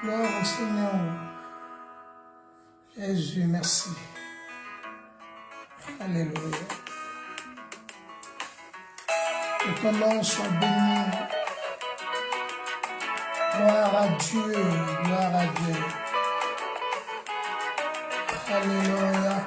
Gloire au Seigneur. Jésus, merci. Alléluia. Que ton nom soit béni. Gloire à Dieu, gloire à Dieu. Alléluia.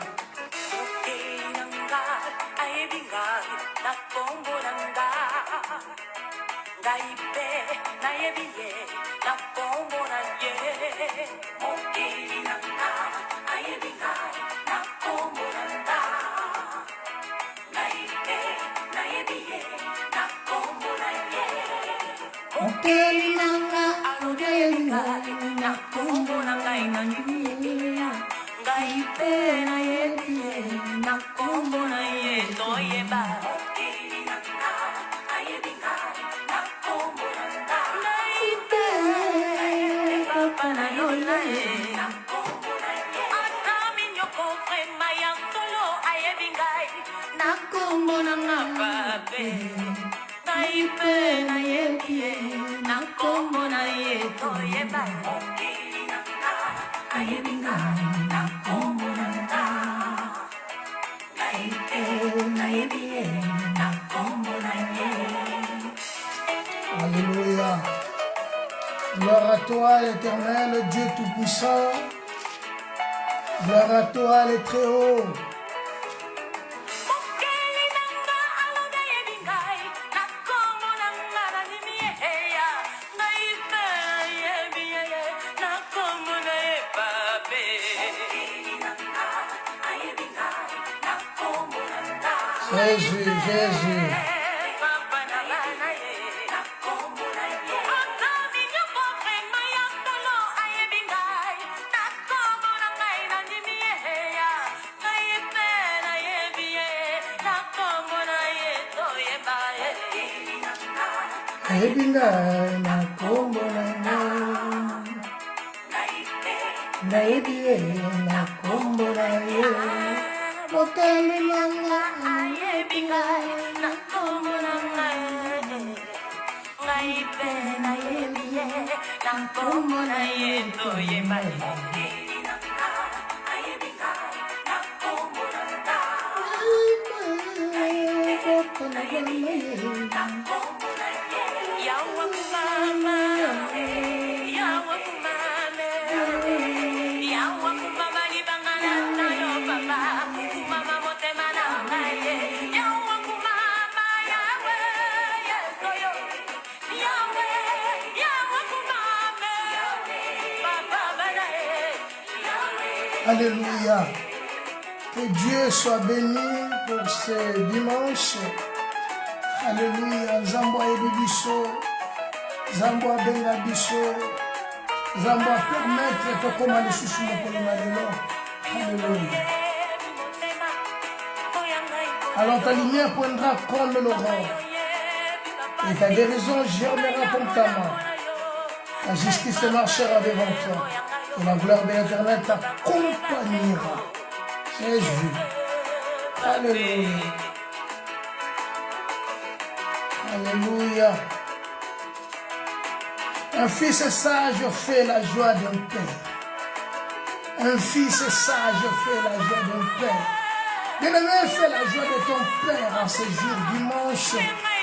Alléluia. Gloire à toi, l'Éternel, Dieu Tout-Puissant. Gloire à toi, le Très-Haut. Jésus, Jésus. Ebingai na kombo na ngai na kombo na ye mokeli nanga ebingai na kombo na ngai pe na ye na kombo na ye to ye mai Alléluia. Que Dieu soit béni pour ce dimanche. Alléluia. Zambo ebibiso. Zambo benga biso. Zambo permettre de comment les sous Alléluia. Alors ta lumière poindra comme l'aurore. Et ta guérison germera comme ta main. Ta justice marchera devant toi. Et la gloire de l'Éternel t'accompagnera. Jésus. Alléluia. Alléluia. Un fils sage fait la joie d'un père. Un fils sage fait la joie d'un père. Bien-aimé, fais la joie de ton père en ce jour, dimanche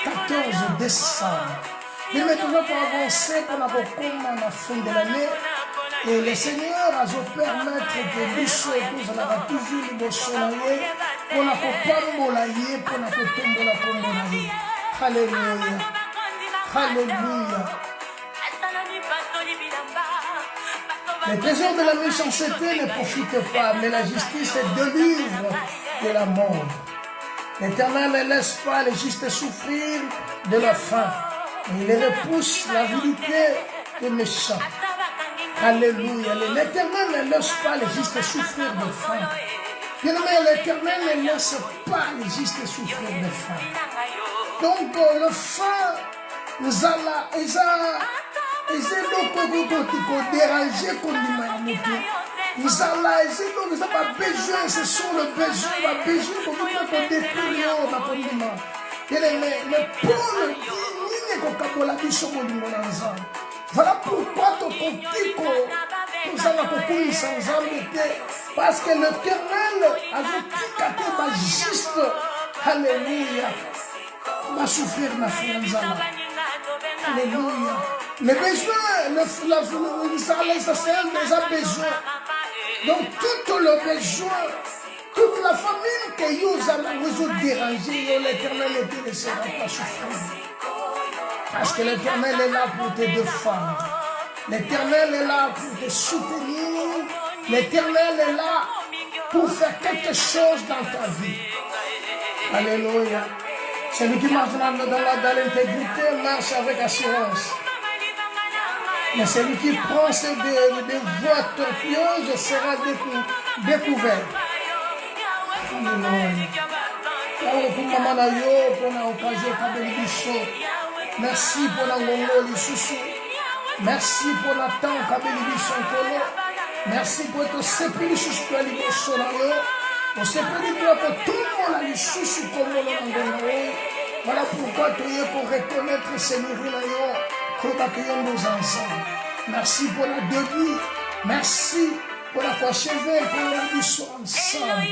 14 décembre. Il est toujours pour avancer pour la la fin de l'année. Et le Seigneur a permettre que Bisso et tout, a toujours le beau soleil pour la popamolaye, pour la potombola pomolaye. Alléluia. Alléluia. Les trésors de la méchanceté ne profitent pas, mais la justice délivre de la mort. L'Éternel ne laisse pas les justes souffrir de la faim. Il repousse la vilité des méchants. Alléluia. L'Éternel ne laisse pas les justes souffrir de faim. L'Éternel ne laisse pas les justes souffrir de faim. Donc le faim nous a là, ils ont dérangé comme nous. Ils ont là, ils n'ont pas besoin, ce sont le besoin, la besoin pour nous détruire. Mais Paul dit, voilà pourquoi ton petit kokumisa nzambe te parce que l'Éternel azotika te bajuste. Alléluia. Basouffrir na fia nzala. Alléluia. Les besoins, l'essentiel des a besoin. Donc tout le besoin, toute la famille que vous ont dérangé, l'Éternel ne te laissera pas souffrir. Parce que l'Éternel est là pour te défendre. L'Éternel est là pour te soutenir. L'Éternel est là pour faire quelque chose dans ta vie. Alléluia. Celui qui marche dans l'intégrité marche avec assurance. Mais celui qui prend des voies tortueuses sera découvert. Alléluia. Merci pour la ngongoli susu. Merci pour la temps kabeli bisonkolo. Merci pour ton sepeli susu kwa liboso na yo. On sepeli toi pour tout le monde la susu comme on ngongoli. Voilà pourquoi tu es pour reconnaître Seigneur na yo. Pour accueillir nos ensemble. Merci pour la début. Merci pour la coachever pour la biso ensemble.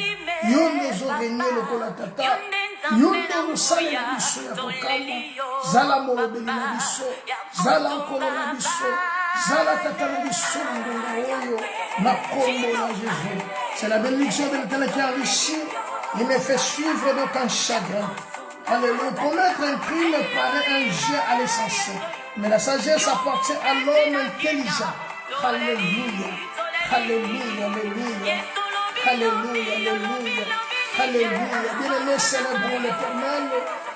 Yo nous a régné le kolatata. Yondo musale na biso ya kokama zala molobeli na biso zala nkolo na biso zala tata na biso na ngonga oyo na kombo na Jésus. C'est la bénédiction de l'Éternel qui enrichit. Il me fait suivre d'aucun chagrin. Alléluia. Commettre un crime paraît un jeu à l'essentiel, mais la sagesse appartient à l'homme intelligent. Alléluia. Alléluia. Alléluia. Alléluia. Alléluia. Alléluia. Bien-aimé, célébrons l'Éternel.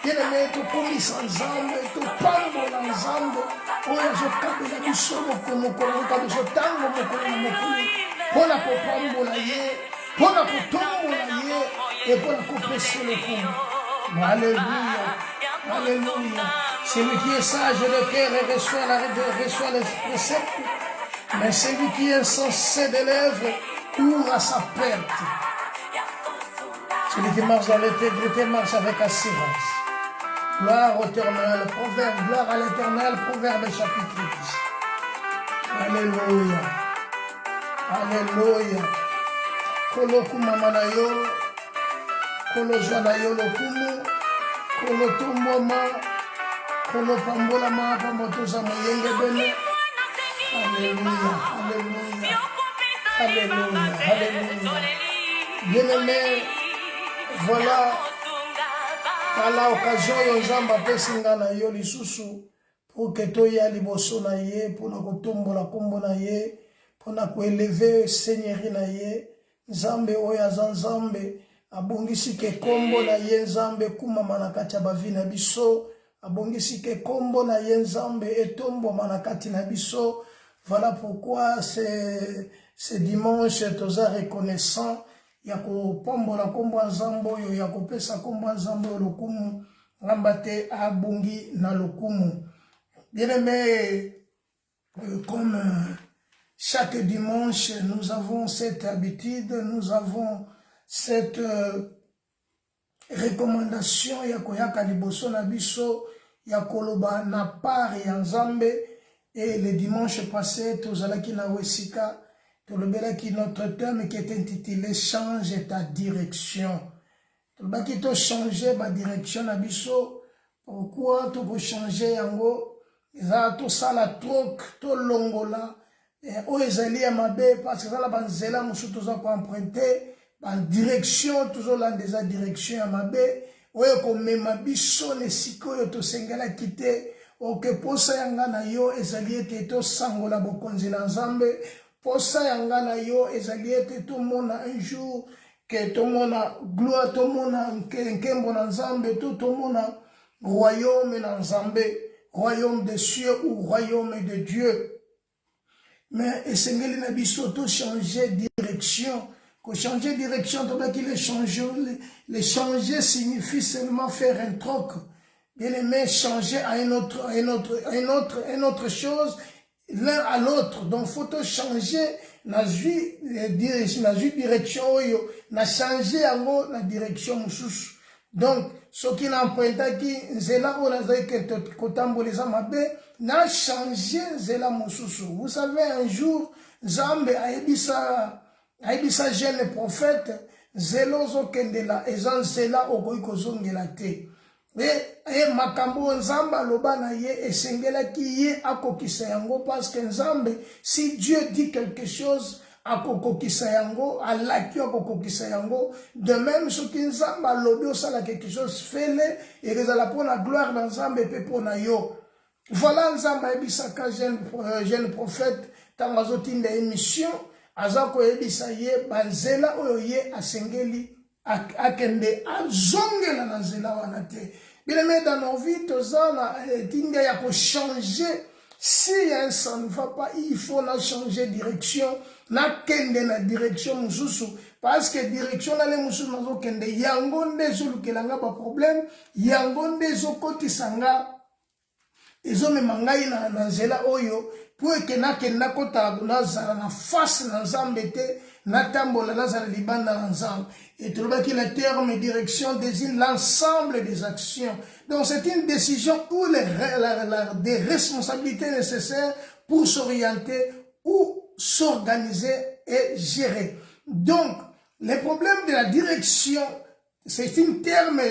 Bien-aimé, tu commis ensemble, tu pambo ensemble. Oya jokabela biso mokomokolo kabiso tango mokolo mokolo. Pona kopambola ye, pona kotombola ye, et pona kopesa le coup. Alléluia. Alléluia. Celui qui est sage de cœur et reçoit les préceptes, mais celui qui est insensé des lèvres court à sa perte. Celui qui marche dans l'intégrité marche avec assurance. Gloire au Éternel, proverbe, gloire à l'Éternel, proverbe chapitre 10. Alléluia. Alléluia. Kolo kumama na yo, kolo joa na yo lokumu, kolo tumboma, kolo pambola ma pamotoza moyenge bene. Alléluia. Alléluia. Alléluia. Alléluia. Bien-aimé, voilà à l'occasion yonzamba pesinga na yo lisusu pour que toya liboso na ye pour na kotombola kombo na ye pour na ko élever seigneurie na ye nzambe oya nzambe abongisi ke kombo na ye nzambe kumama na kati ya bavi na biso abongisi ke kombo na ye nzambe etombo na kati na biso. Voilà pourquoi ce dimanche toza reconnaissant ya kopambola kombo nzambe oyo ya kopesa kombo nzambe lokumu ngamba te abongi na lokumu. Bien-aimé, comme chaque dimanche nous avons cette habitude, nous avons cette recommandation ya koyaka liboso na biso ya koloba na part ya nzambe. Et le dimanche passé tozalaki na wesika qui notre thème qui est intitulé change ta direction. Tolobaki to changer ma direction na biso. Pourquoi to changer yango? Eza to sala troc to longola o ezali ya mabe parce que la banzela musu toza ko emprunter ban direction toujours la déjà direction ya mabe oyo ko mema biso ne sikoyo to sengela kite oke posa yanga na yo ezali ete to sangola bokonzi na nzambe. Posa yanga na yo ezali ete to mona un jour que to mona gloire to mona nkembo na nzambe to mona royaume na nzambe, royaume des cieux ou royaume de Dieu. Mais esengeli na biso to changer direction. Ko changer direction to ba ki le changer signifie seulement faire un troc. Bien aimé, changer à une autre chose, l'un à l'autre. Donc faut to changer na direction oyo, na changer yango na direction mususu. Donc ce qui n'emprunta qui zela o la zaike kotamboleza mabe na changer zela mususu. Vous savez, un jour Nzambe aebisa jeune prophète zelo zokendela eza nzela okoki kozongela te. Makambo Nzambe aloba na ye esengelaki ye akokisa yango parce que Nzambe, si Dieu dit quelque chose akokokisa yango, alaki akokokisa yango. De même soki Nzambe alobi osala quelque chose, fele et ezala pona gloire na Nzambe pe pona yo. Voilà Nzambe ayebisaka jeune prophète tango azotinda émission aza koyebisa ye banzela oyo ye asengeli akende azongela na nzela wana te. Bien aimé, dans nos vies tozana tinda ya ko changer. Si ça ne va pas, il faut la changer direction, na kende na direction mususu, parce que direction na le mususu nazo kende yangonde zolukelanga ba problème, yangonde zokoti sanga ezo memangai na nzela oyo pour que na kenda kota na zala na face na Nzambe te, na tambola na zala libanda na Nzambe. Et tout le le terme direction désigne l'ensemble des actions. Donc c'est une décision où des responsabilités nécessaires pour s'orienter ou s'organiser et gérer. Donc, les problèmes de la direction, c'est un terme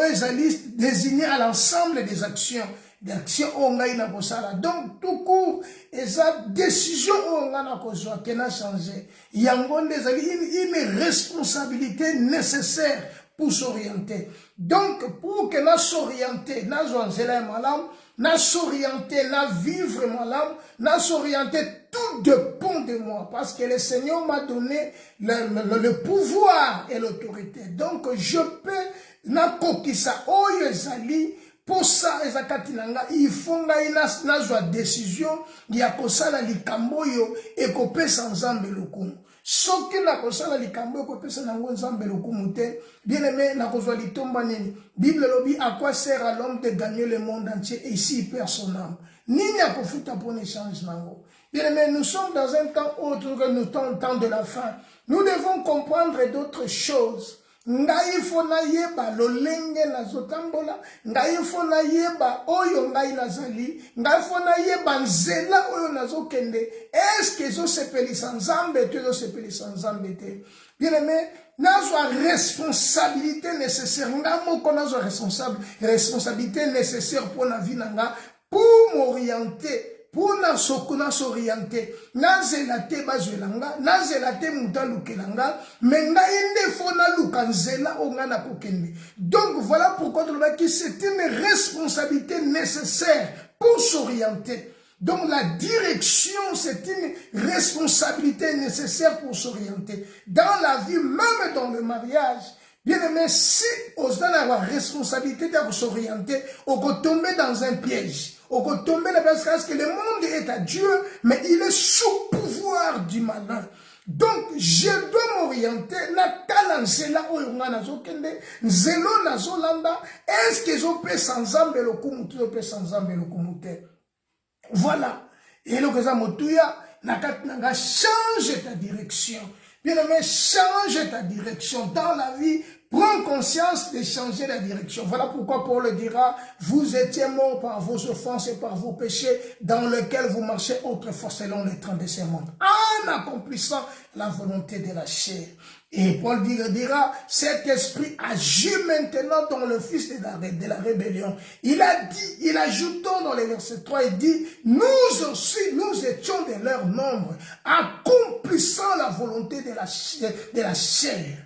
oesaliste désigné à l'ensemble des actions. D'action onga ina kosala. Donc tout court esa décision onga na kozwa kena changer. Yangonde ezali une responsabilité nécessaire pour s'orienter. Donc pour que na s'orienter, na zwanzela malam, na s'orienter, na vivre malam, na s'orienter, tout dépend de moi parce que le Seigneur m'a donné le pouvoir et l'autorité. Donc je peux na kokisa oyo ezali. Pour ça, il faut une décision ya kosala likambo yo ekopesa Nzambe lokumu. Soki na kosala likambo ekopesa nango Nzambe lokumu te, bien aimé na kozwa litomba nini. Bible lobi à quoi sert à l'homme de gagner le monde entier et s'il perd son âme. Nini akofuta pour échange nango. Bien aimé, nous sommes dans un temps autre que nous temps de la fin. Nous devons comprendre d'autres choses. Ngai fona yeba lolenge na zotambola, ngai fona yeba oyo ngai nazali, ngai fona yeba nzela oyo nazokende. Est-ce que zo sepelisa Nzambe te zo sepelisa Nzambe te? Bien aimé, nazwa responsabilité nécessaire. Nga moko nazwa responsabilité nécessaire pour la vie nanga, pour m'orienter. Pour s'orienter, nazela te bazwelanga, nazela te muta lukelanga, mais ngainde fona lukanzela onga na kokende. Donc voilà pourquoi c'est une responsabilité nécessaire pour s'orienter. Donc la direction, c'est une responsabilité nécessaire pour s'orienter. Dans la vie, même dans le mariage, bien aimé, si on a la responsabilité de s'orienter, on peut tomber dans un piège. On peut tomber là parce que le monde est à Dieu, mais il est sous pouvoir du malin. Donc, je dois m'orienter. Na kalanzela oyonga nazokende, nzelo nazolanda. Est-ce que je peux sans Nzambe lokumu, je peux sans Nzambe lokumu te? Voilà. Et le que ça motuya, nanga change ta direction. Bien aimé, change ta direction dans la vie. Prends conscience de changer la direction. Voilà pourquoi Paul dira, vous étiez morts par vos offenses et par vos péchés dans lesquels vous marchez autrefois selon les trains de ce monde, en accomplissant la volonté de la chair. Et Paul dira, cet esprit agit maintenant dans le fils de la rébellion. Il a dit, il ajoute dans le verset 3, il dit, nous aussi, nous étions de leur nombre, accomplissant la volonté de la chair.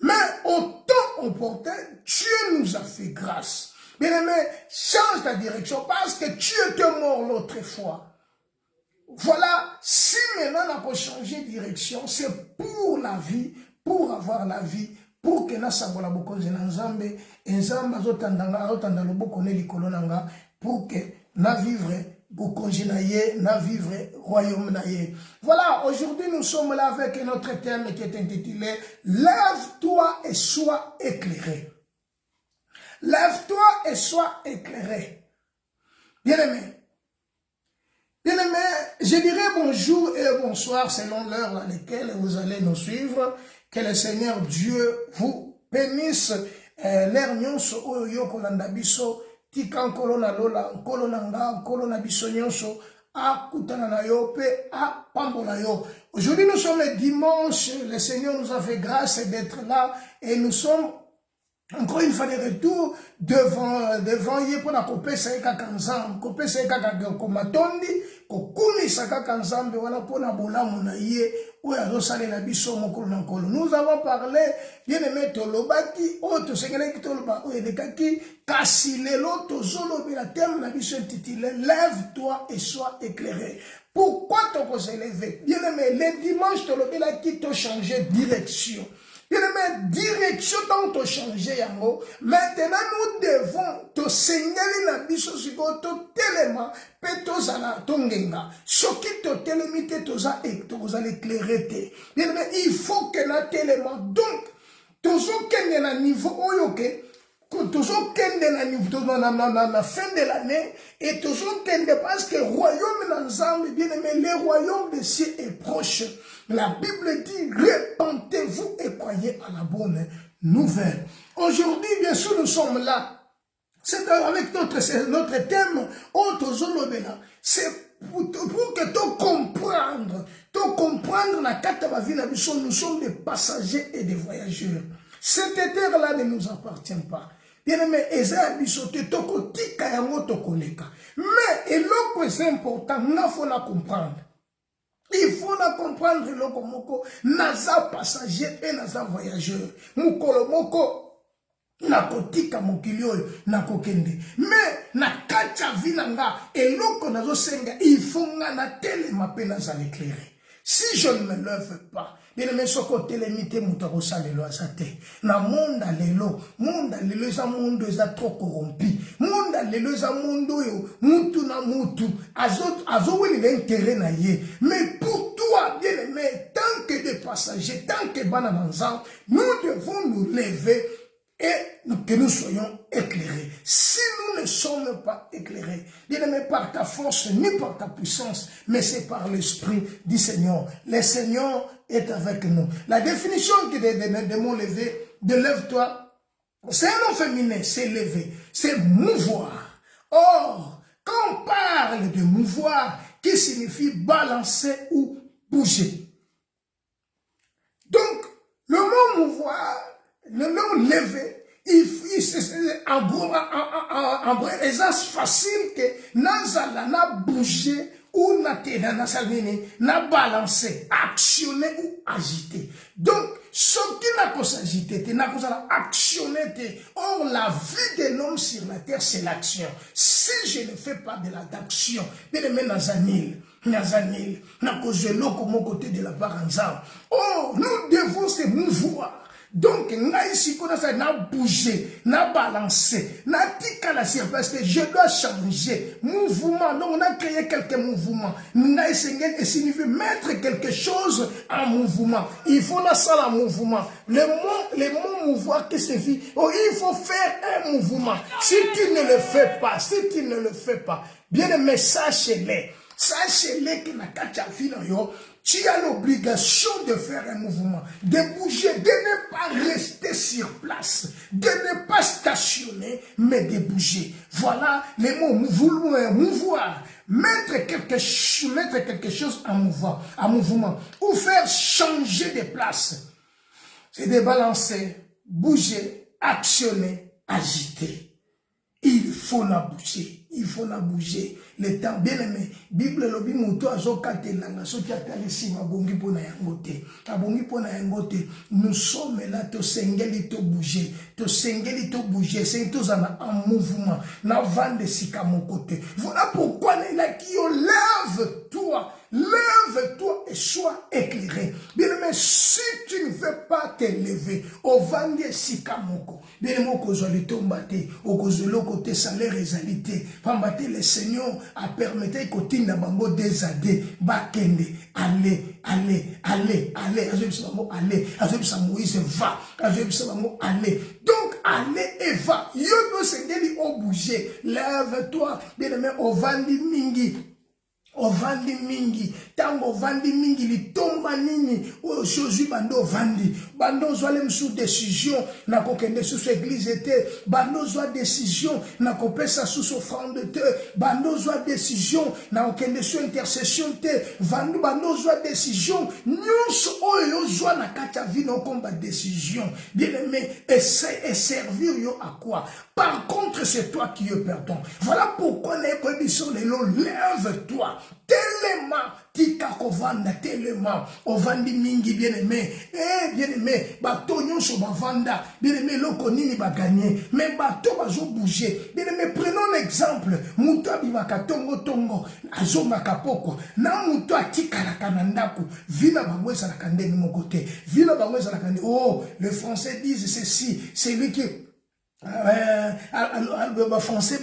Mais au temps opportun, Dieu nous a fait grâce. Bien aimé, change ta direction parce que tu étais mort l'autre fois. Voilà, si maintenant on peut changer de direction, c'est pour la vie, pour avoir la vie, pour que nous sachions que Nzambe, Nzambe azotanda loboko ne likolo nanga, pour que nous vivre na vivre royaume naye. Voilà, aujourd'hui nous sommes là avec notre thème qui est intitulé Lève-toi et sois éclairé. Lève-toi et sois éclairé. Bien-aimé, je dirais bonjour et bonsoir selon l'heure dans laquelle vous allez nous suivre. Que le Seigneur Dieu vous bénisse. L'air nyonso oyo kolanda biso tika nkolo na lola nkolo na nga nkolo na biso nyonso à Kutana yo pe à Pambola yo. Aujourd'hui nous sommes le dimanche, le Seigneur nous a fait grâce d'être là et nous sommes encore une fois de retour devant ye pour la couper ça kaka nzambe couper ça kaka komatondi kokumisa kaka nzambe wana pour na bolamu na ye oyo azosalela biso mokolo na nkolo. Nous avons parlé bien aimé tolobaki oyo tosengelaki toloba oyo elekaki kasi lelo tozolobela thème na biso intitulé lève-toi et sois éclairé. Pourquoi toko s'élever? Bien aimé, le dimanche tolobelaki to changer direction. Il y a une direction dont on change. Maintenant, nous devons te signaler la biso siko to telema pe to zala tongenga. Soki to telemite to za éclairer te. Il faut que na telema. Donc, toujours kende na niveau oyoke. Toujours kende na niveau na fin de l'année et toujours kende parce que royaume d'ensemble, bien aimé, le royaume des cieux est proche. La Bible dit, répentez-vous et croyez à la bonne nouvelle. Aujourd'hui, bien sûr, nous sommes là. C'est avec notre thème, c'est pour que tu comprendre la carte de la vie, nous sommes des passagers et des voyageurs. Cette terre-là ne nous appartient pas. Bien-aimé, mais et c'est important, il faut la comprendre. Il faut la comprendre, lokomoko, naza passager et naza voyageur. Mukolo moko, nakotika mokilio, nakokende. Mais, na kacha vinanga, et loko nazo senga, il faut na tele mape naza l'éclairer. Si je ne me lève pas, bien aimé, ce côté limité, moutarosa lelo azate. Na monde lelo eza monde eza trop corrompu. Monde lelo eza monde yo, mutu na mutu, azo wili l'intérêt na ye. Mais pour toi, bien aimé, tant que des passagers, tant que banananzan, nous devons nous lever et que nous soyons éclairés. Si nous ne sommes pas éclairés, bien aimé, par ta force, ni par ta puissance, mais c'est par l'Esprit du Seigneur. Le Seigneur est avec nous. La définition de mon lever, de lève-toi, c'est un nom féminin, c'est lever, c'est mouvoir. Or, quand on parle de mouvoir, qui signifie balancer ou bouger. Donc, le mot mouvoir, le nom lever, en vrai, c'est facile que nazala na bouger ou na balancer, actionner ou agiter. Donc, ce qui n'a pas s'agiter, n'a pas actionner. Or, la vie de l'homme sur la terre, c'est l'action. Si je ne fais pas de l'action, bien aimé Nazanil, n'a causé l'eau comme au côté de la baranza. Oh, nous devons se mouvoir. Donc, ici, na bouger, na balancer, na tika la parce que je dois changer. Mouvement, donc on a créé quelques mouvements. Na essayé et signifie mettre quelque chose en mouvement. Il faut la salle en mouvement. Le mot mouvoir qui signifie, oh, il faut faire un mouvement. Si tu ne le fais pas, bien aimé, sachez-le que na kacha filo yo. Tu as l'obligation de faire un mouvement, de bouger, de ne pas rester sur place, de ne pas stationner, mais de bouger. Voilà les mots mouvoir, mettre quelque chose en mouvement, ou faire changer de place. C'est de balancer, bouger, actionner, agiter. Il faut la bouger. Il faut la bouger. Le temps, bien aimé. Bible lobi muto azokate langa soki atalisi mabongi pona yangote. Abongi pona yangote. Nous sommes là to sengeli to bouger. C'est tous en mouvement. Na vande sika mon côté. Voilà pourquoi il a qui lève-toi. Lève-toi et sois éclairé. Bien aimé, si tu ne veux pas te lever, au vande sika moko. Bien aimé, kozoli tombate, au kozolo côté salaire réalité. Pambate le Seigneur a permis côté na bango des années. Bakende, allez. Azobisa Moïse va. Azobisa bango allez. Donc allez et va. Yodo sengeli au bouger. Lève-toi. Bien aimé, au vande mingi. Ovandi mingi, tango vandi mingi litomba nini aujourd'hui bando vandi bando zwale msou décision na kokende sous église était bando zwa décision na kopesa sous offrande te bando zwa décision na kokende sous intercession te bando zwa décision nyonso oyo zwa na kata vino komba décision bien aimé essaie et servir yo à quoi par contre c'est toi qui es perdant voilà pourquoi les conditions les lots lève-toi tellement tika kovanda tellement ovandi mingi bien aimé bato nyonso bavanda bien aimé loko nini ba gagner mais bato bazo bouger bien aimé prenons l'exemple mutu abimaka tongo azomaka poko na mutu atikalaka na ndako vina bango ezalaka ndenge moko te vina bango ezalaka ndenge oh les français disent ceci c'est lui qui français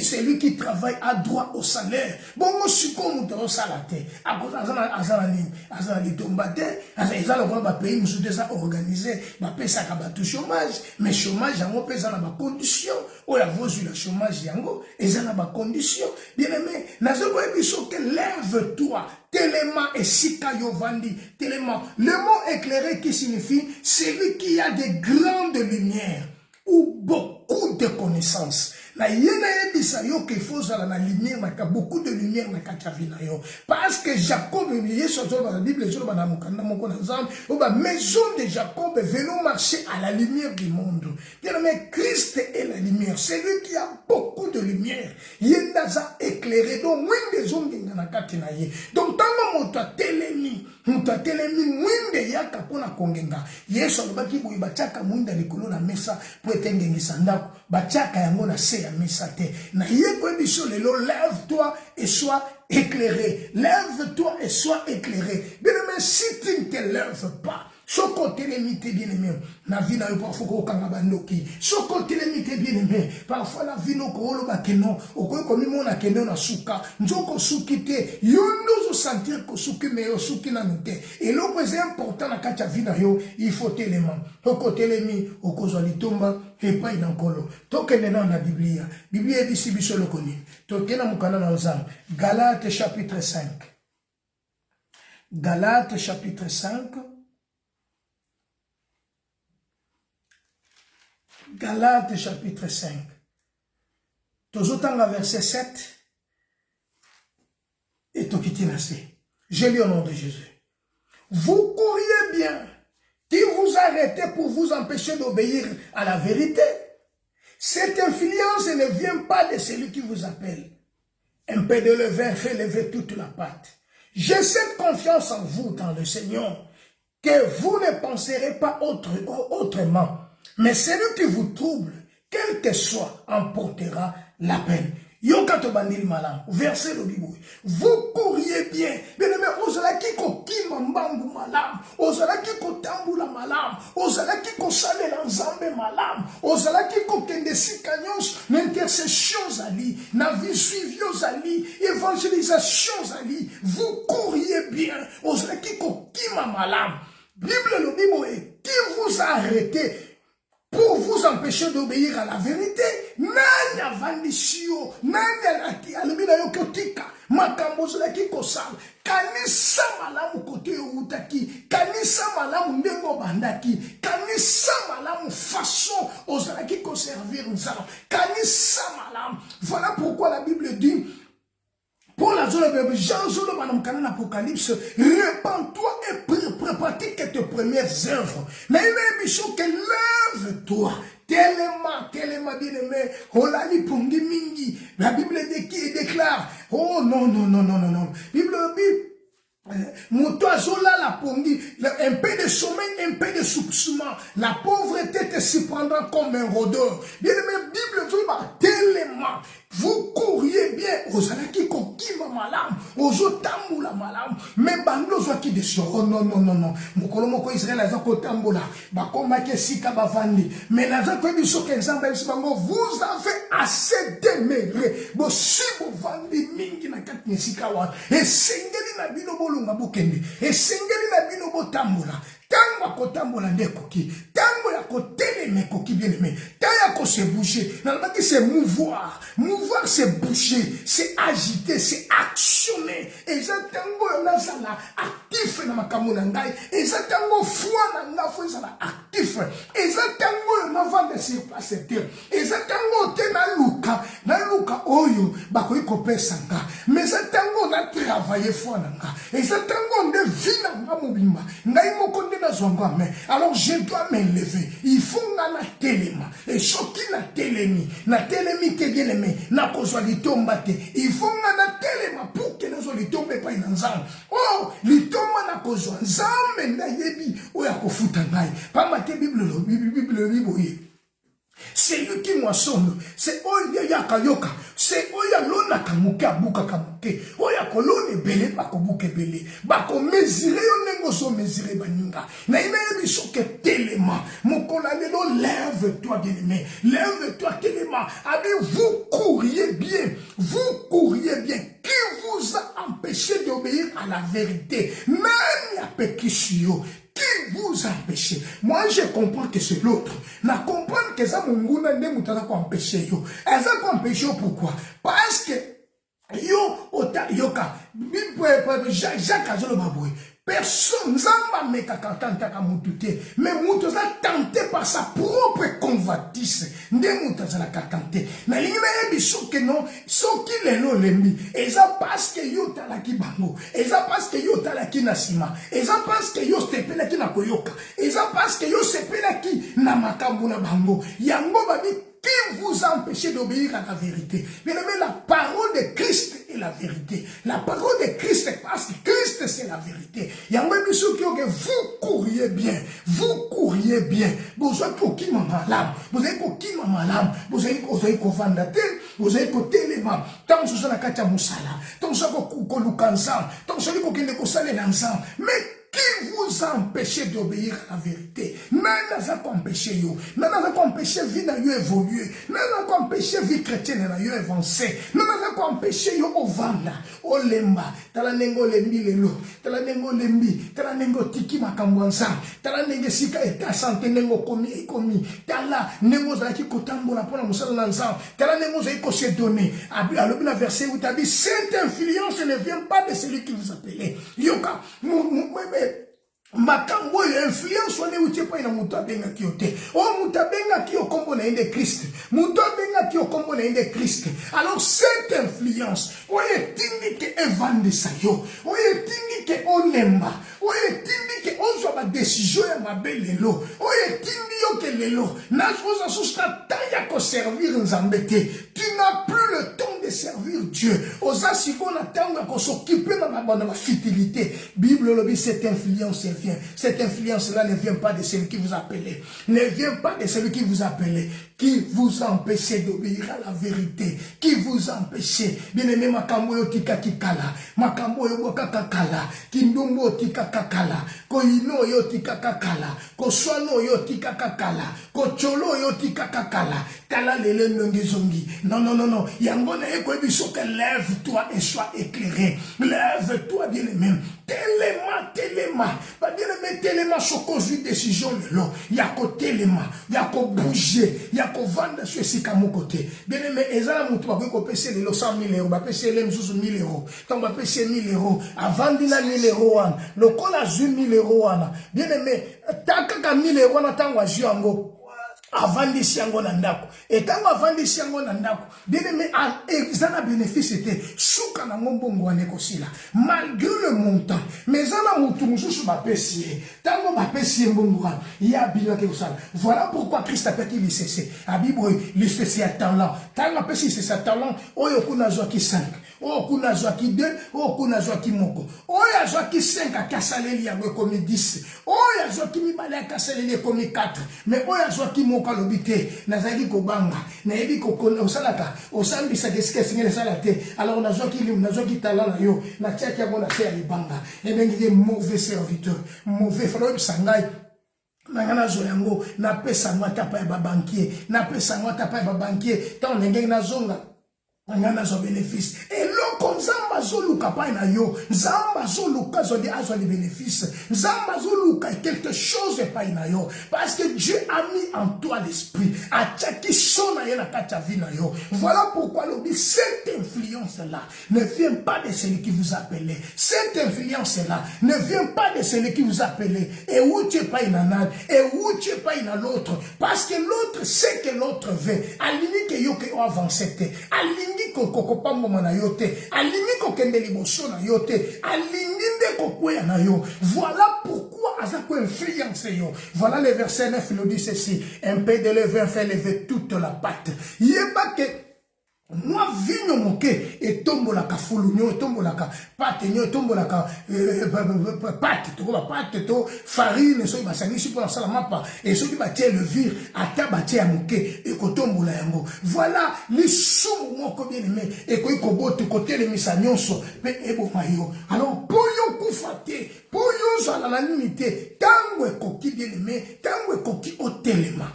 c'est lui qui travaille à droit au salaire bon moi suis comme au salaire à cause azana tombate azala ko ba pays musu déjà organisé ba pesa ka ba tout chômage mais chômage yango pesa na ba condition o la vozu la chômage yango ezana ba condition bien aimé nazo ko biso que lève-toi tellement et sika yovandi tellement le mot éclairé qui signifie celui qui a des grandes lumières ou beaucoup de connaissances. La yena yebisa yo qu'il faut zala na lumière na beaucoup de lumière na katavina yo parce que Jacob yeso zo dans la Bible zo ba na mukanda moko na nzambe o ba maison de Jacob venons marcher à la lumière du monde. Bien mais Christ est la lumière, c'est lui qui a beaucoup de lumière. Yenda za éclairé donc mwinde zongenga na katina ye. Donc tanga moto telemi mwinde yaka pona kongenga. Yeso lobaki boyi bachaka mwinde likolo na mesa po etengengisa ndako bachaka yango na se ya mesa te na yeko ebiso lelo lève-toi et sois éclairé, lève-toi et sois éclairé. Bien aimé, si tu ne te lèves pas soko telemite bien aimé na vie na yo parfois ko kanga bandoki soko telemite bien aimé parfois la vie no ko loba keno okoy komi mona keno na suka njoko suki te yondo zo sentir ko suki me yo suki na note et le plus important na kacha vie na yo il faut télément oko telemi okozwa litomba et pas inankolo tokende na na biblia ebisi biso lokoni tokena mukana na nzambe Galates chapitre 5 Galates chapitre 5 Galates chapitre 5. Tozotanga verset 7 et Tokitinase. Je lis au nom de Jésus. Vous courriez bien. Qui vous arrêtez pour vous empêcher d'obéir à la vérité? Cette influence ne vient pas de celui qui vous appelle. Un peu de levain fait lever toute la pâte. J'ai cette confiance en vous dans le Seigneur que vous ne penserez pas autrement. Mais celui qui vous trouble, quel que soit, emportera la peine. Yokato bandil malam, verset le Bible. Vous courriez bien. Bien aimé, ozala ki ko kimambambu malam, ozala ki ko tambula malam, ozala ki ko sale l'ensemble malam, ozala ki ko kende sikanyons, l'intercession zali, na vie suivio zali, évangélisation zali. Vous courriez bien. Ozala ki ko kima malam. Bible le Bible est qui vous a arrêté pour vous empêcher d'obéir à la vérité. Nanya vandishio, nanya alibina yokotika, makambozo la ki kosala, kanisa malamu kote utaki, kanisa malamu ndengo bandaki, kanisa malamu façon ozala ki conserver nzala, kanisa malamu. Voilà pourquoi la Bible dit, pour la zone de Jean, zone de l'Apocalypse, répands-toi et pratique tes premières œuvres. Mais il est bichon que lève-toi. Tellement bien aimé. Oh la pungi mingi. La Bible déclare. Oh non. Bible. Moutazola la pongi, un peu de sommeil, un peu de soupçonnement. La pauvreté te surprendra comme un rôdeur. Bien aimé, Bible dit tellement. Vous courriez bien aux alaki kokima malam, aux otambula malam, mais bando zwaki de so. Oh non. Mukolo moko Israël aza kotambula, bakoma ke sika bavandi. Mais naza ko biso ke nzamba biso vous avez assez demeuré. Bo si bo vandi mingi na kati sika wa. Et sengeli na bino bolunga bokende. Et sengeli na bino botambula. Tango kotambola nde koki, tango ya koteleme koki bien aimé, tango ya qu'on se bouger. Normalement, c'est mouvoir. Mouvoir, c'est bouger, c'est agiter, c'est actionner. Et ça, tango, on a ça là, actif dans ma kamunangai. Et ça, tango, foi, on a fait ça là, actif. Et ça, tango, on a vendu sur place. Et ça, tango, on na luka, oyo, bako yiko pesanga. Mais ça, tango, on a travaillé foi nanga. Et ça, tango, on a vu nanga mobimba. Ngai mo konde na zonga me. Alors, je dois m'élever. Il faut nga na téléma. Et choki na télémi ke bien aimé. Na kozwa litomba te. Il faut nga na téléma pour que nous litombe pa ina nzambe. Oh, litomba na kozwa nzambe na yebi oya kofuta ngai. Pa mate Bible boye. C'est lui qui moissonne. C'est Oya Yakayoka. C'est Oya Lona Kamuke Abuka Kamuke. Oya Kolone Bele Bako Buke Bele. Bako Mesire Yonengo So Mesire Baninga. Na ina yebi soke telema. Mokola lelo, lève-toi bien-aimé. Lève-toi telema. Abi, vous courriez bien. Vous courriez bien. Qui vous a empêché d'obéir à la vérité? Même Yapekishio. Qui vous a empêché? Moi, je comprends que c'est l'autre. Na comprendre que ça, mon goût, n'est pas empêché. Elle s'est empêché pourquoi? Parce que, yoka, Jacques Azolo Baboué, personne n'a me kakatanta mutute, mais mutoza tenté par sa propre convoitise. Nde mutaza la kakante. Na lingina yebiso que non, so ki lelo lembi. Et ça parce que yo talaki bango. Et ça parce que yo talaki nasima. Et ça parce que yo stepela ki na koyoka. Et ça parce que yo sepela ki na makambu na bango. Yango babi. Qui vous a empêché d'obéir à la vérité? Bien aimé, la parole de Christ est la vérité. La parole de Christ, parce que Christ c'est la vérité. Il y a un même chose que vous courriez bien. Vous courriez bien. Vous avez coquille malade. Vous avez coquille malade. Vous avez cofandaté. Vous avez côté les mains. Tant que vous avez katia moussala. Tant que vous avez kolukansa. Tant que vous avez kokende kosale l'ensemble. Mais qui vous a empêché d'obéir à la vérité? Nana n'a pas empêché yo. Nana n'a pas empêché vie na yo évoluer. Nana n'a pas empêché vie chrétienne na yo avancer. Nana n'a pas empêché yo au vanda, au lemba. Tala nengo lembi lelo. Tala nengo lembi. Tala nengo tiki makambwansa. Tala nengo sika eta santé nengo komi. Tala nengo zaki kotambo la pona musala nansa. Tala nengo zaki ko se donner. Alors le verset où t'as dit cette influence ne vient pas de celui qui vous appelait. Yoka. Makambo influence wane uchepa ina mutu abenga kiote. Oh mutu abenga kio kombo na inde Christ. Mutu abenga kio kombo na inde Christ. Alors cette influence, oye tingi ke evande sayo. Oye tingi ke olemba. Oye tingi ke onzo ba décision ya mabelelo. Oye tingi yo ke lelo. Na oza susta taya ko servir nzambete. Tu n'as plus le temps de servir Dieu. Oza siko na tanga ko s'occuper na ma fidélité. Bible lobi cette influence vient. Cette influence-là ne vient pas de celui qui vous appelait. Ne vient pas de celui qui vous appelait. Qui vous a empêché d'obéir à la vérité. Qui vous a empêché. Bien aimé, makambo yo tika kikala. Makambo yo kakakala. Kindumbo tika kakala. Koino yo tika kakala. Koswano yo tika kakala. Kocholo yo tika kakala. Kala lele nongezongi. Non, non, non, non. Yangona eko ebiso que lève-toi et sois éclairé. Lève-toi, bien aimé. Téléma. Bien aimé, téléma, chokos une décision le long. Yako téléma. Yako bouger. Yako vendre sur ce qu'à mon côté. Bien aimé, ezala moutou ba ko pese le 100 000 euros. Ba pese le msusu 1000 euros. Tant ba pese 1000 euros. Avant dina 1000 euros. Le col a 1000 euros. Bien aimé, takaka 1000 euros na tangwa juango. Avant de siango nandako. Et tant avant de siango nandako. Bien aimé, ezana bénéfice était souka na ngombongo anekosila. Malgré le montant. Mais zana moutou msusu ba pese. Tango ba pese mbongo. Ya bila ke usala. Voilà pourquoi Christ a pété le cessé. Abibo le cessé à talent. Tango pese c'est sa talent. Oyo kuna zoaki 5. Oh, kuna zoaki 2, oh, kuna zoaki moko. Oh, ya zoaki 5 à kasaleli ya komi 10. Oh, ya zoaki mibale à kasaleli komi 4. Mais oh, ya zoaki moko lobité. Nazaki kobanga. Na yebi kokona osalaka. Osambi sa deske singele salate. Alors na zoaki talent na yo. Na tchaki ya mona te ya libanga. Et bien, il est mauvais serviteur. Mauvais frère sangai. Nangana zoyango. Na pesa mwata pa ya banquier. Na pesa mwata pa ya banquier. Tant n'engeng na zonga. ngana zo bénéfice et loko nzamba zoluka pa na yo nzamba zoluka zo di azo les bénéfices nzamba zoluka quelque chose pa na yo parce que Dieu a mis en toi l'esprit a tchaki sona yena kacha vie na yo. Voilà pourquoi le dit cette influence là ne vient pas de celui qui vous appelle, cette influence là ne vient pas de celui qui vous appelle et où tu es pas inanade et où tu es pas in l'autre parce que l'autre sait que l'autre veut alini que yo que avancer alini ko pambo na yote alini ko kende liboso na yote alini nde ko kwea na yo. Voilà pourquoi azako influence yo. Voilà le verset 9 il nous dit ceci, un peu de levain fait lever toute la pâte. Yeba que moi vigno moke et tombolaka fulunyo tombolaka pate nyo tombolaka pate to ba pate to farine so basani si pour sala mapa et so ki batie le vir ata batie ya moke et ko tombola yango. Voilà les sumu moko bien aimé et ko ikoboto côté le misa nyonso pe ebo mayo. Alors poyo kufate poyo za la limité tango ekoki bien aimé tango ekoki o telema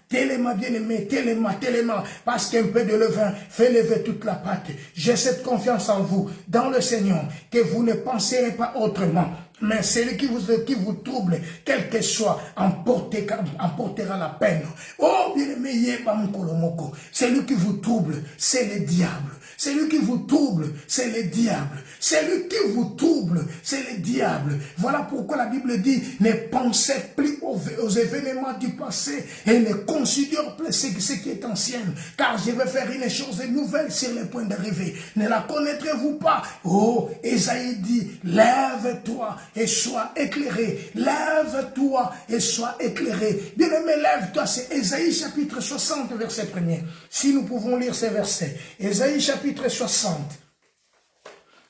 bien aimé, téléma, parce qu'un peu de levain fait lever toute la pâte. J'ai cette confiance en vous, dans le Seigneur, que vous ne penserez pas autrement. Mais celui qui vous trouble, quel que soit, emportera la peine. Oh, bien aimé, celui qui vous trouble, c'est le diable. Celui qui vous trouble, c'est le diable. Celui qui vous trouble, c'est le diable. Voilà pourquoi la Bible dit, ne pensez plus aux événements du passé et ne considérez plus ce qui est ancien. Car je vais faire une chose nouvelle sur le point d'arriver. Ne la connaîtrez-vous pas? Oh, Esaïe dit, lève-toi et sois éclairé. Lève-toi et sois éclairé. Bien-aimé, lève-toi. C'est Esaïe chapitre 60, verset 1er. Si nous pouvons lire ces versets. Esaïe chapitre 60,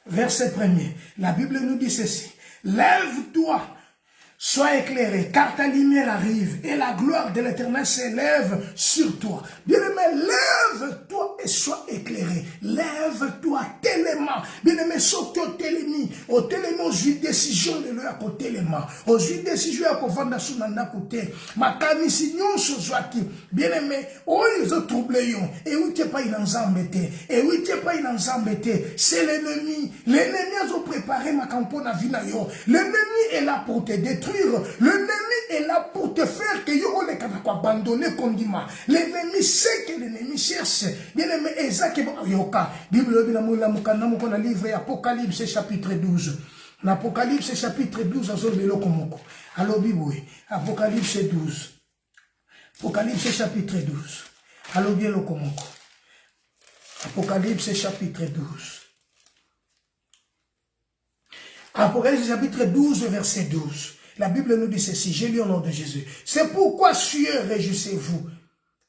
verset 1er. La Bible nous dit ceci. Lève-toi, sois éclairé, car ta lumière arrive et la gloire de l'Éternel s'élève sur toi. Bien-aimé, lève-toi et sois éclairé. Lève-toi, téléma. Bien-aimé, saute au télémi. Au télémi, aux huit décisions de l'heure au téléma. Aux huit décisions à Kovanda Sunanda côté. Ma camisignon sozwaki. Bien-aimé, oh, ils ont troublé. Et où tu n'es pas inenzambété. Et où tu n'es pas inenzambété. C'est l'ennemi. L'ennemi a préparé ma campagne à Vinayo. L'ennemi est là pour te détruire. L'ennemi est là pour te faire que yo le kanako abandonner kondima. L'ennemi sait que l'ennemi cherche. Bien aimé Ezaki yoka. Bible bina mula mukana mukona livre Apocalypse chapitre 12. L'Apocalypse chapitre 12 azolbelo komoko. Alors Bible Apocalypse 12. Apocalypse chapitre 12. Alors bien le komoko. Apocalypse chapitre 12. Apocalypse chapitre 12 verset 12. La Bible nous dit ceci, j'ai lu au nom de Jésus. C'est pourquoi sueur, réjouissez-vous,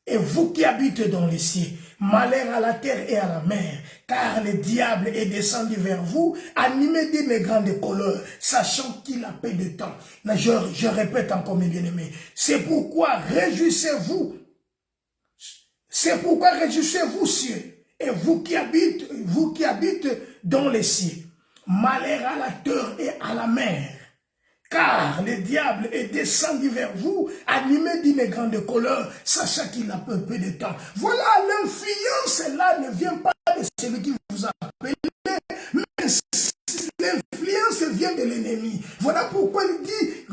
et vous qui habitez dans les cieux, malheur à la terre et à la mer, car le diable est descendu vers vous, animé d'une grande colère, sachant qu'il a peu de temps. Je répète encore mes bien-aimés, c'est pourquoi réjouissez-vous, cieux, et vous qui habitez dans les cieux, malheur à la terre et à la mer. Car le diable est descendu vers vous, animé d'une grande colère, sachant qu'il a peu de temps. Voilà, l'influence là ne vient pas de celui qui vous a appelé, mais l'influence vient de l'ennemi. Voilà pourquoi il dit,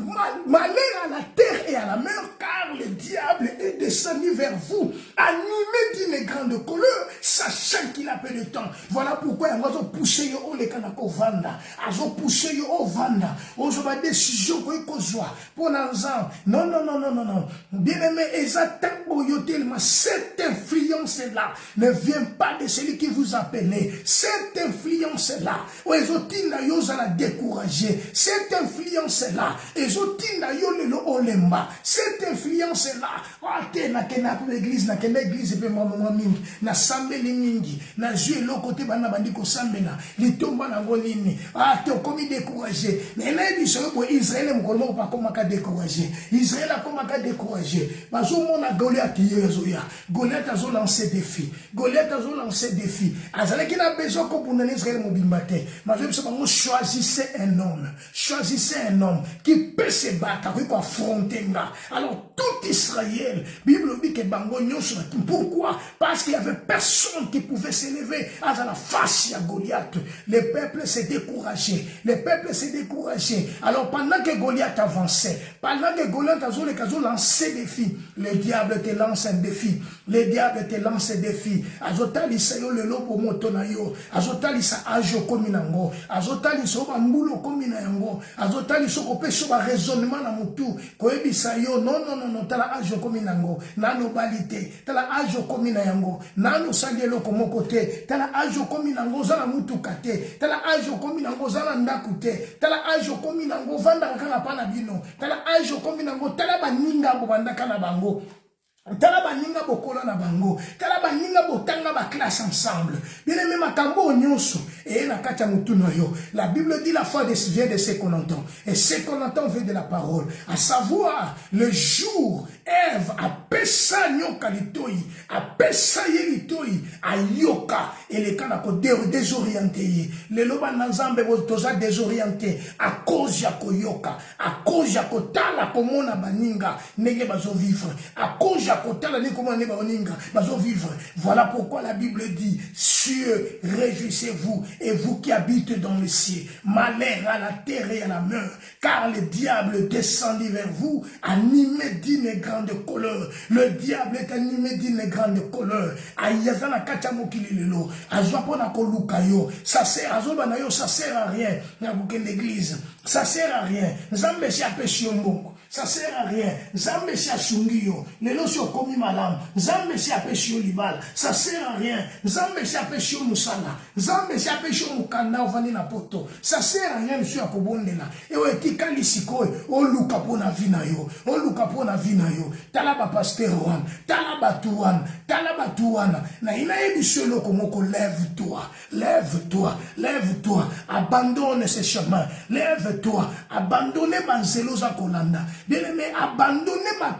malheur à la terre et à la mer, car le diable est descendu vers vous, animé d'une grande colère, sachant qu'il a peu de temps. Voilà pourquoi il va pousser au lekanako vanda, azo pousser au vanda, aux ma décision qu'on soit pour l'ensemble. Non. Bien aimé, cette influence là ne vient pas de celui qui vous appelle. Cette influence là, la décourager. Cette influence là, cette influence là, l'église na sambeli mingi na jue lokote bana bandiko sambela litomba na ngonini te komi décourager mais na biso bo Israël mkolmo pa komaka décourager Israël a komaka décourager bazo mona Goliath yezoya Goliath azo lancer défi azale ki na besoin ko buna Israël mobimba te mazo biso bango choisissez un homme qui peut se battre, qui peut affronter. Alors tout tout Israël. Bible dit que bango nyonso. Pourquoi? Parce qu'il n'y avait personne qui pouvait s'élever à la face de Goliath. Le peuple s'est découragé. Le peuple s'est découragé. Alors pendant que Goliath avançait, pendant que Goliath a lancé des défis, le diable te lance un défi. Le diable te lance un défi. Azotalisa yo le lobo motonayo. Azotalisa ajo kominango. Azotalisa mbulo kominango. Azotalisa kopesho ba raisonnement na mutu. Koebisa yo non tala ajo kominango. Nano balite. Tala ajo kominango. Nano sangelo komokote. Tala ajo kominango zala mutu kate. Tala ajo kominango zala ndakute. Tala ajo kominango vanda kaka pana bino. Tala ajo kominango tala baninga bo banda kana bango. Tala baninga bokola na bango. Tala baninga botanga ba classe ensemble. Bien aimé makambo nyonso. Et na kacha mutuno yo. La Bible dit la foi vient de ce qu'on entend. Et ce qu'on entend vient de la parole. À savoir, le jour, Ève a pesa nyoka litoi. A pesa ye litoi. A yoka. Et les kana ko désorienté. Les loba nanzambe botoza désorienté. À cause ya ko yoka. À cause ya ko tala komona baninga. Nege bazo vivre. À cause ya voilà pourquoi la Bible dit: cieux, réjouissez-vous, et vous qui habitez dans le ciel, malheur à la terre et à la mer, car le diable descendit vers vous, animé d'une grande colère. Le diable est animé d'une grande colère. Ayazana kachamokili lelo, azwapona kolukayo, ça sert à rien. L'église, ça sert à rien. Nzambe si apesi mbongo. Ça sert à rien. Nzambe si ashungio. Lelo si okomi malam. Nzambe si apesi libal. Ça sert à rien. Nzambe si apesi musala. Nzambe si apesi mukanda ovani na poto. Ça sert à rien monsieur akobondela. Ewe etikali sikoy. Oluka pona vina yo. Oluka pona vina yo. Talaba pasteur wan. Talaba tuwan. Talaba tuwana. Na ina ebi solo komoko lève-toi. Lève-toi. Lève-toi. Abandonne ce chemin. Lève-toi. Abandonnez banzelo za kolanda. Bien-aimé, abandonnez ma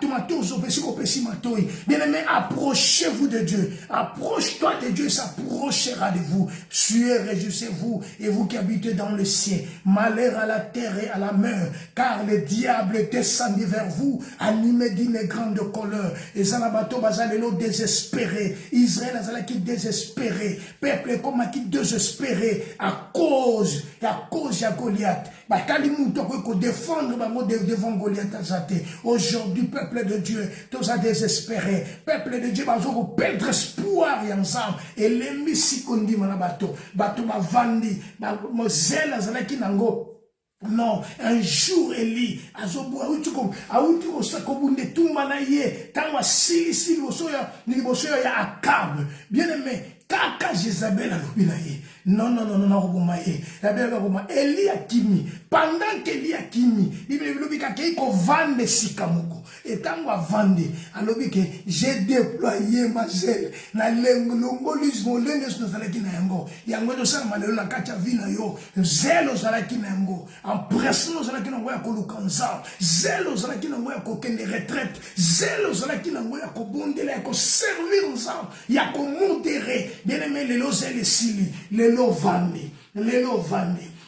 bien-aimé, approchez-vous de Dieu. Approche-toi de Dieu, s'approchera de vous. Suez, réjouissez-vous, et vous qui habitez dans le ciel. Malheur à la terre et à la mer, car le diable descendit vers vous, animé d'une grande colère. Et Zanabato Bazalelo désespéré. Israël Azalaki désespéré. Peuple comme qui désespéré à cause de Goliath. Batali mouto ko défendre devant Goliath azate. Aujourd'hui, peuple de Dieu, tous a désespéré. Peuple de Dieu, bazo perdre espoir ensemble. Et l'ennemi si kondi mana bato ba vandi, ba mozel azalaki nango. Non, un jour Eli azobu auti ko sakobunde tumana ye tangwa sili bosoya ni bosoya ya Akab. Bien aimé, kaka Jézabel alobina ye. Non, Eli akimi. Pendant qu'Eli akimi, il me dit ko vande sikamoko. Et tant à vendre, alors que j'ai déployé ma zèle. Na longolisme, lenges no salaki na yango. Yango no sa malelo na kacha vina yo. Zèle o salaki na yango. En presse no salaki na ngoya ko lukanza. Zèle o salaki na ngoya ko kende retraite. Zèle o salaki na ngoya ko bondela ko servir ensemble. Ya ko modérer. Bien aimé les zèle sili, les vandi.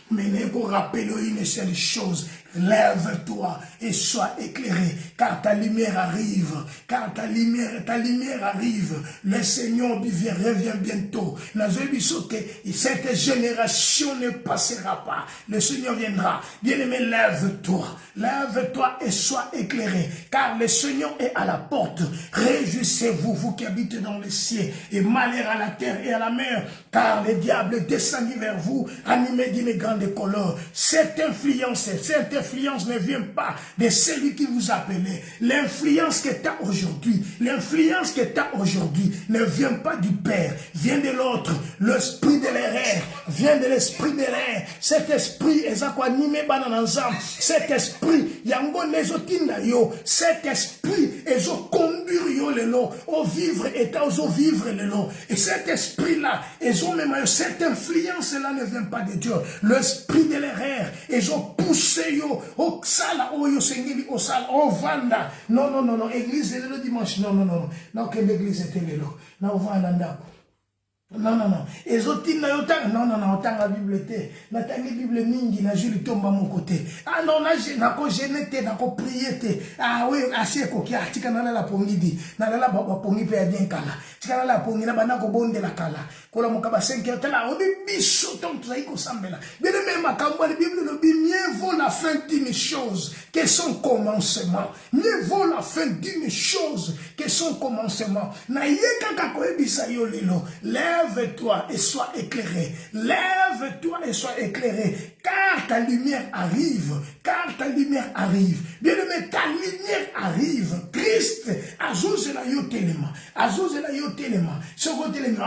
Mais il faut rappeler une seule chose. Lève-toi et sois éclairé, car ta lumière arrive. Car ta lumière arrive. Le Seigneur revient bientôt. Cette génération ne passera pas. Le Seigneur viendra. Bien-aimé, lève-toi. Lève-toi et sois éclairé, car le Seigneur est à la porte. Réjouissez-vous, vous qui habitez dans le ciel, et malheur à la terre et à la mer, car le diable descendit vers vous, animé d'une grande colère. Cette influence ne vient pas de celui qui vous appelait. L'influence que tu as aujourd'hui, ne vient pas du Père, vient de l'autre. L'esprit de l'erreur vient de l'esprit de l'erreur. Cet esprit est animé ensemble. Cet esprit, yango nezotinda yo. Cet esprit est conduire yo lelo, au vivre et au vivre lelo. Et cet esprit-là, cette influence-là ne vient pas de Dieu. L'esprit de l'erreur est poussé yo. O sala oyo sengeli o sala o vanda. Non, église le dimanche. Non, que l'église était là. Na o vanda ndako. Non, non, non. Ezotina yotanga, non, non, non, otanga Bible te. Natangi Bible mingi, na juli tomba mon côté. Ah non, na ko gêné te, na ko prier te. Ah oui, assez koki, ah, tika nala la pongi di. Nala la baba pongi pe bien kala. Tika nala la pongi na bana ko bonde la kala. Kola mokaba 5 heures, tala, obi biso, ton trahi ko sambela. Bien aimé, ma kamwa, la Bible nous dit, mieux vaut la fin d'une chose que son commencement. Mieux vaut la fin d'une chose que son commencement. Na yeka kako ebisa yo lelo. Lève-toi et sois éclairé. Lève-toi et sois éclairé. Car ta lumière arrive. Car ta lumière arrive. Bien-aimé, ta lumière arrive. Christ, azouz la yo telema. Azouz la yo telema. Ce côté les gens,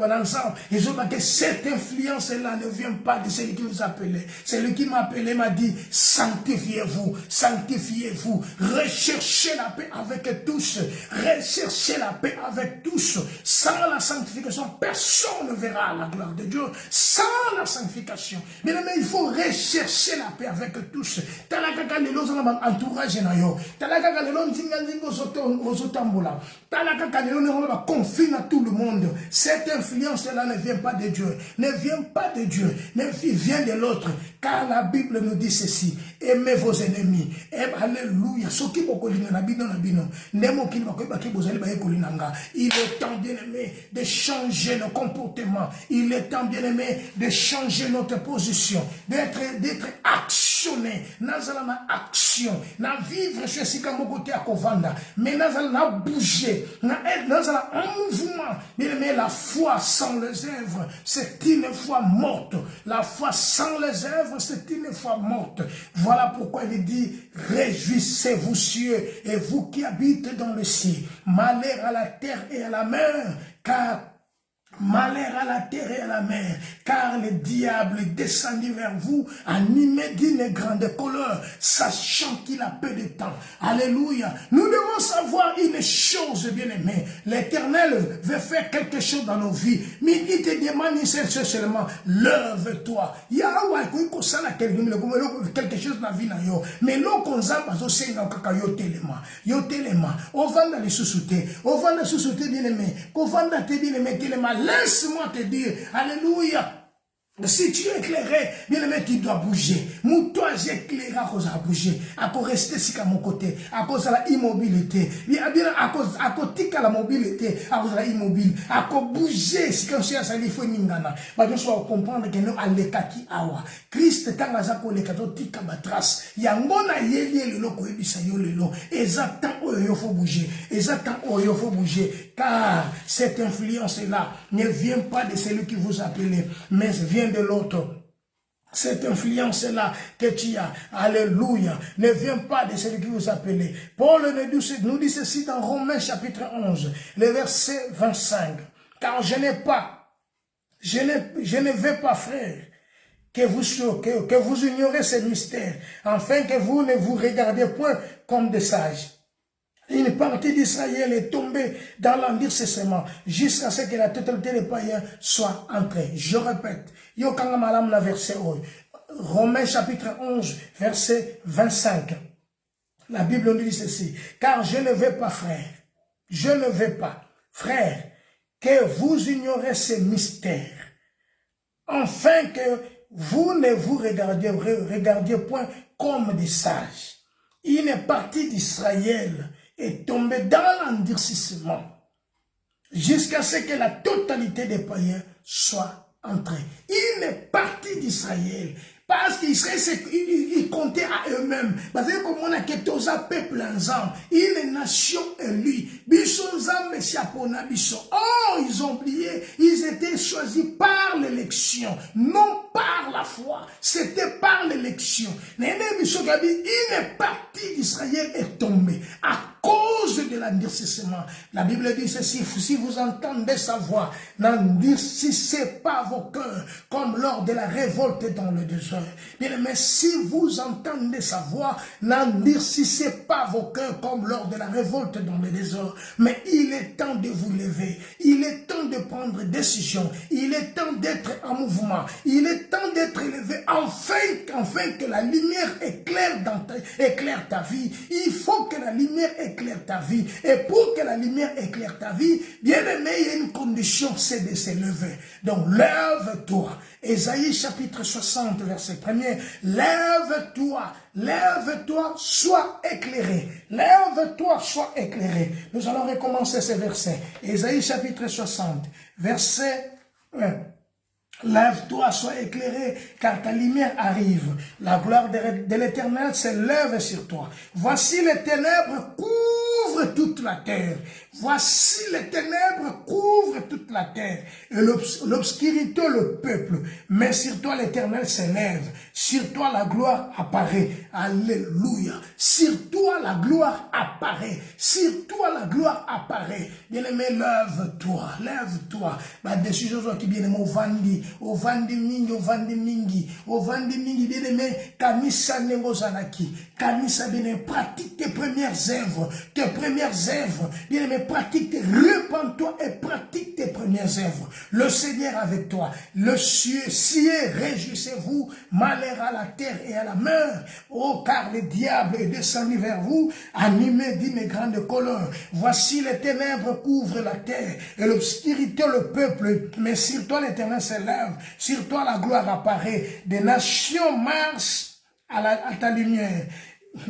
ensemble. Ils ont dit que cette influence-là ne vient pas de celui qui nous appelait. Celui qui m'a appelé m'a dit, sanctifiez-vous. Sanctifiez-vous. Recherchez la paix avec tous. Recherchez la paix avec tous. Sans la sanctification, personne ne verra la gloire de Dieu. Sans la sanctification. Mais il faut rechercher la paix avec tous. Talakaka lelo zanga entourage na yo. Talakaka lelo nzinga nzingo zotambola. Talakaka lelo ne va confiner à tout le monde. Cette influence-là ne vient pas de Dieu. Ne vient pas de Dieu. Ne vient de l'autre. Car la Bible nous dit ceci. Aimez vos ennemis. Alléluia. Soki bokolinga na bino na bino. Nemo kini bakoyebaki bozali baye kolinanga. Il est temps, bien aimé, de changer nos comportements. Il est temps, bien aimé, de changer notre position. D'être actionné. Nazala na action. Na vivre chez Sikamokote à Kovanda. Mais nazala na bouger. Nazala en mouvement. Bien aimé, la foi sans les œuvres, c'est une foi morte. La foi sans les œuvres, c'est une foi morte. Voilà pourquoi il dit, réjouissez-vous cieux et vous qui habitez dans le ciel. Malheur à la terre et à la mer, car malheur à la terre et à la mer, car le diable est descendu vers vous, animé d'une grande colère, sachant qu'il a peu de temps. Alléluia. Nous devons savoir une chose, bien-aimé. L'Éternel veut faire quelque chose dans nos vies. Mais il te demande seulement, lève-toi. Yahweh, quelque chose dans la vie. Mais l'eau qu'on a, yo telema. On va dans les sous-soutés. On va dans les sous-soutés, bien-aimé. On va dans tes bien-aimé, telema. Laisse-moi te dire, alléluia. Si tu es éclairé, bien aimé, tu dois bouger. Moi, toi, j'ai éclairé à cause de bouger. À cause de rester à mon côté. À cause de la immobilité. À cause de la mobilité. À cause de la immobile. À cause de bouger. Si quand c'est ça, il faut n'ingana. Mais je dois comprendre que nous allons kaki awa. Christ, quand nous avons les cadeaux, tika batras. Yangona yeli le loko ebisa yo le lo. Exactement où il faut bouger. Exactement où il faut bouger. Car cette influence-là ne vient pas de celui qui vous appelle, mais vient de l'autre. Cette influence-là que tu as, alléluia, ne vient pas de celui qui vous appelle. Paul nous dit ceci dans Romains chapitre 11, le verset 25. Car je ne vais pas, frère, que vous ignorez ces mystères, afin que vous ne vous regardiez point comme des sages. Une partie d'Israël est tombée dans l'endurcissement jusqu'à ce que la totalité des païens soit entrée. Je répète, verset Romains chapitre 11, verset 25. La Bible nous dit ceci. Car je ne veux pas, frère, je ne veux pas, frère, que vous ignorez ces mystères, afin que vous ne vous regardiez point comme des sages. Une partie d'Israël est tombé dans l'endurcissement jusqu'à ce que la totalité des païens soit entrée. Une partie d'Israël, parce qu'Israël, ils comptaient à eux-mêmes. Parce que comme on a quitté aux peuple ensemble, une nation élue. Oh, ils ont oublié, ils étaient choisis par l'élection, non par la foi. C'était par l'élection. Une partie d'Israël est tombée à cause de l'endurcissement. La Bible dit ceci, si vous entendez sa voix, n'endurcissez pas vos cœurs comme lors de la révolte dans le désert. Bien, mais si vous entendez sa voix, n'endurcissez pas vos cœurs comme lors de la révolte dans le désert. Mais il est temps de vous lever. Il est temps de prendre décision. Il est temps d'être en mouvement. Il est temps d'être élevé. Enfin que la lumière éclaire ta vie. Il faut que la lumière éclaire ta ta vie. Et pour que la lumière éclaire ta vie, bien aimé, il y a une condition, c'est de se lever. Donc, lève-toi. Ésaïe chapitre 60, verset 1er. Lève-toi, lève-toi, sois éclairé. Lève-toi, sois éclairé. Nous allons recommencer ces versets. Ésaïe chapitre 60, verset 1. Lève-toi, sois éclairé, car ta lumière arrive. La gloire de l'Éternel s'élève sur toi. Voici les ténèbres couvrent toute la terre. Voici les ténèbres couvrent toute la terre. Et l'obscurité le peuple. Mais sur toi l'Éternel s'élève. Sur toi la gloire apparaît. Alléluia. Sur toi la gloire apparaît. Sur toi la gloire apparaît. Bien-aimé, lève-toi. Lève-toi. Ma décision qui bien-aimé au vandi mingi, bien-aimé, kanisa nengo zanaki, kanisa bien-aimé, pratique tes premières œuvres, bien-aimé, pratique, répands-toi et pratique tes premières œuvres. Le Seigneur avec toi, le ciel, réjouissez-vous, malheur à la terre et à la mer, oh, car le diable est descendu vers vous, animé d'une grande colère. Voici les ténèbres couvrent la terre, et l'obscurité le peuple, mais sur toi l'Éternel s'élève, sur toi la gloire apparaît, des nations marchent à ta lumière,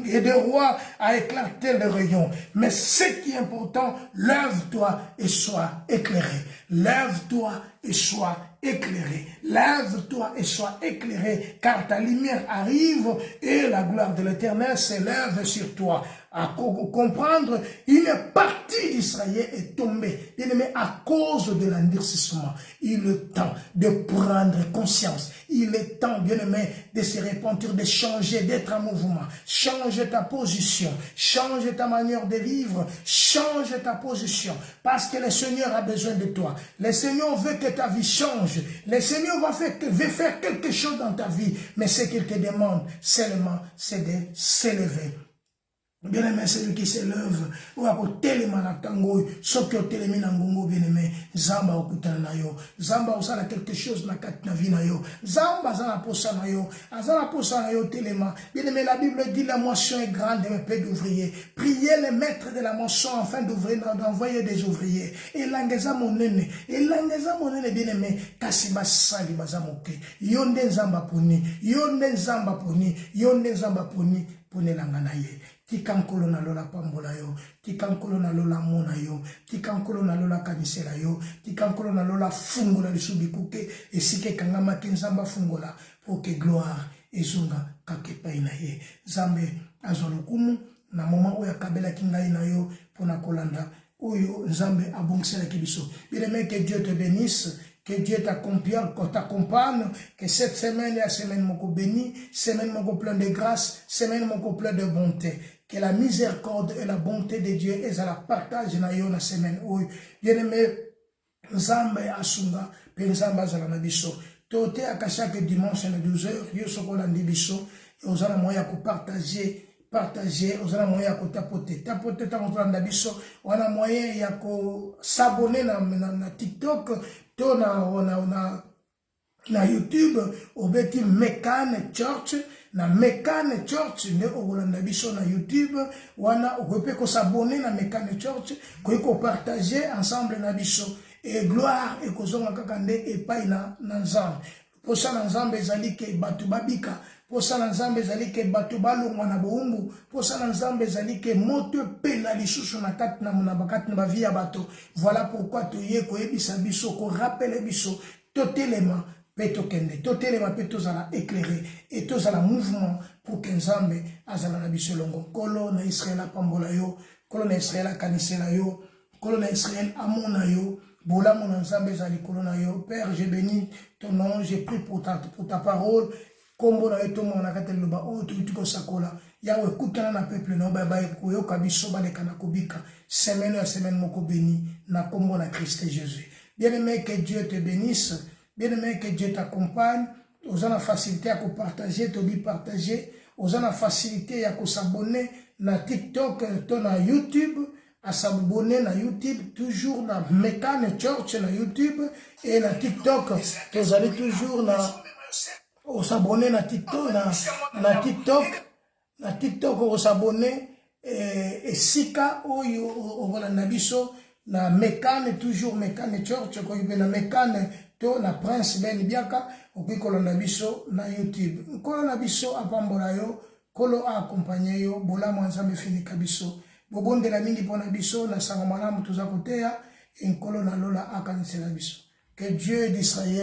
et des rois à éclater le rayon. Mais ce qui est important, lève-toi et sois éclairé. Lève-toi et sois éclairé. Lève-toi et sois éclairé, car ta lumière arrive et la gloire de l'Éternel s'élève sur toi. À comprendre, une partie d'Israël est tombée, bien-aimé, à cause de l'endurcissement. Il est temps de prendre conscience. Il est temps, bien-aimé, de se repentir, de changer, d'être en mouvement. Change ta position, change ta manière de vivre, change ta position. Parce que le Seigneur a besoin de toi. Le Seigneur veut que ta vie change. Le Seigneur veut faire quelque chose dans ta vie. Mais ce qu'il te demande seulement, c'est de s'élever. Bien-aimé, celui qui s'élève, ou à côté de tango, ce qui est télémi na ngongo, bien-aimé, Zamba okutana na yo, Zamba osala quelque chose na kat na vie na yo, Zamba zana posa na yo téléma. Bien-aimé, la Bible dit la moisson est grande, mais peu d'ouvriers. Priez le maître de la moisson afin d'envoyer des ouvriers. Et l'angeza monene, bien-aimé, kasiba sali bazamoke, yonde Zamba poni, pone langana ye. Tikankolo na lola pambola yo, tikankolo na lola mona yo, tikankolo na lola kanisela yo, tikankolo na lola fungola lisubikuke, esike kangama kenzamba fungola, pour que gloire ezunga kakepa ina ye. Zambe azolukumu, na moment oya kabela kinga ina yo, pona kolanda, oyo Zambe abongisela kibiso. Bien-aimé, que Dieu te bénisse. Que Dieu t'accompagne, que cette semaine est la semaine moko bénie, semaine moko plein de grâce, semaine moko plein de bonté. Que la miséricorde et la bonté de Dieu est à la partage na yo na semaine où bien-aimé Nzambe asunga, pe Nzambe azala na biso. Tote à chaque dimanche à 12h, yo sokola ndi biso, et ozala moya ko partager, ozala moyen ko tapoter ta biso, wana moyen ya ko s'abonner na TikTok, to na YouTube, obeti Mekane Church, na Mekane Church, ne okolanda biso na YouTube, wana okope ko s'abonner na Mekane Church, ko partager ensemble na biso, et gloire et kozonga kakande epai na Nzambe. Posa na Nzambe ezali ke batu babika, posa na Nzambe ezali ke batu balongwa na boumbu, posa na Nzambe ezali ke moto pela lisusu na kati na bakati na bavi ya bato. Voilà pourquoi toye koyebisa biso, ko rappele biso, totelema pe tokende, totelema pe tozala éclairé, et tozala mouvement pour que Nzambe azala na biso longo. Kolo na Israël apambola yo, kolo na Israël akanisela yo, kolo na Israël amona yo, bola mon Nzambe ezali kolo na yo. Père, je bénis ton nom, j'ai pris pour ta parole. Kombo na eto mona katelo ba o tuko sakola yawe kutana na peuple na ba ko kabiso ba lekana kubika semaine à semaine moko béni na kombo na Christ Jésus. Bien-aimé, que Dieu te bénisse, bien-aimé, que Dieu t'accompagne. Aux la facilité à partager, to bi partager, aux la facilité à s'abonner na TikTok, to na YouTube, à s'abonner na YouTube, toujours na Mekane Church na YouTube et na TikTok, vous allez toujours na on s'abonner na TikTok, na TikTok, on s'abonner esika oyo okolanda biso na Mekane, toujours Mekane Church, ko na Mekane to na Prince Ben Biaka, okoki kolanda biso na YouTube. Nkolo na biso apambola yo, kolo accompagner yo, bolamu Nzambe finika biso. Bobondela mingi pona biso na sango malamu toza koteya, nkolo na lola akanisela biso. Que Dieu d'Israël